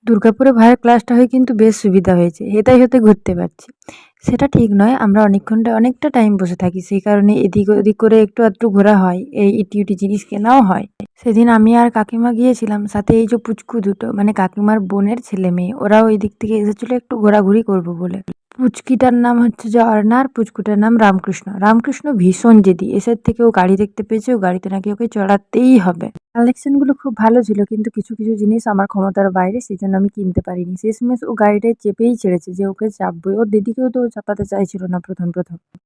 দুর্গাপুরে ভাইয়ের ক্লাসটা হয়ে কিন্তু বেশ সুবিধা হয়েছে। হেথায় হেথায় ঘুরতে পারছি। সেটা ঠিক নয়, আমরা অনেকটা টাইম বসে থাকি। সেই কারণে এদিক ওদিক করে একটু আধটু ঘোরা হয়। এই ইটি-উটি জিনিস কেনাও হয়। সেদিন আমি আর কাকিমা গিয়েছিলাম। সাথে এই যে পুচকু দুটো মানে কাকিমার বোনের ছেলে-মেয়ে, ওরাও এই দিক থেকে এসেছিল একটু ঘোরাঘুরি করবো বলে। পুচকিটার নাম হচ্ছে যে অর্ণা আর পুচকুটার নাম রামকৃষ্ণ। রামকৃষ্ণ ভীষণ জেদি। এসের থেকে ও গাড়ি দেখতে পেয়েছে, ও গাড়িতে নাকি ওকে চড়াতেই হবে। কালেকশন গুলো খুব ভালো ছিল, কিন্তু কিছু কিছু জিনিস আমার ক্ষমতার বাইরে, সেজন্য আমি কিনতে পারিনি। শেষমেশ ও গাড়িটায় চেপেই ছেড়েছে যে ওকে চাপবই। ওর দিদিকেও তো ও চাপাতে চাইছিল না প্রথম।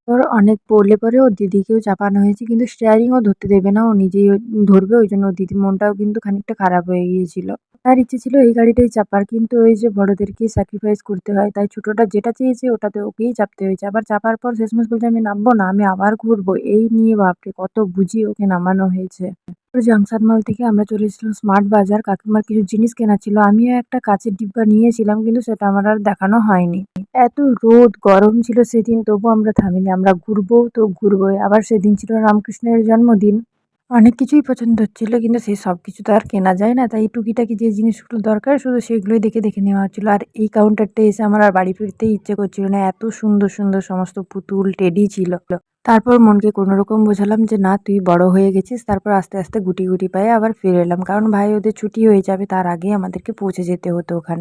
ওর অনেক পড়লে পরে ওর দিদিকেও চাপানো হয়েছে, কিন্তু স্টিয়ারিং ও ধরতে দেবে না, ও নিজেই ধরবে। ওই জন্য ওর দিদির মনটাও কিন্তু খানিকটা খারাপ হয়ে গিয়েছিল। তার ইচ্ছে ছিল এই গাড়িটাই চাপার, কিন্তু ওই যে বড়দেরকেই স্যাক্রিফাইস করতে হয়, তাই ছোটটা যেটা চেয়েছে ওটাতে ওকেই চাপতে হয়েছে। আবার চাপার পর শেষমেশ বলছে আমি নামবো না, আমি আবার ঘুরবো। এই নিয়ে বাপরে কত বুঝিয়ে ওকে নামানো হয়েছে। জাংশন মল থেকে আমরা চলে এসেছিলাম স্মার্ট বাজার। কাকিমার কিছু জিনিস কেনা ছিল। আমিও একটা কাঁচের ডিব্বা নিয়েছিলাম, কিন্তু সেটা আমার আর দেখানো হয়নি। এত রোদ গরম ছিল সেদিন, তবু আমরা থামিনি। আমরা ঘুরবো তো ঘুরবোই। আবার সেদিন ছিল রামকৃষ্ণের জন্মদিন। অনেক কিছুই পছন্দ হচ্ছিল, কিন্তু সেই সব কিছু তো আর কেনা যায় না। তাই টুকিটাকি যে জিনিসগুলো দরকার শুধু সেগুলোই দেখে নেওয়া হচ্ছিল। আর এই কাউন্টারটা এসে আমার আর বাড়ি ফিরতেই ইচ্ছে করছিল না। এত সুন্দর সমস্ত পুতুল টেডি ছিল। তারপর মনকে কোনোরকম বোঝালাম যে না, তুই বড় হয়ে গেছিস। তারপর আস্তে গুটি পায়ে আবার ফিরে এলাম, কারণ ভাই ওদের ছুটি হয়ে যাবে, তার আগে আমাদেরকে পৌঁছে যেতে হতো ওখানে।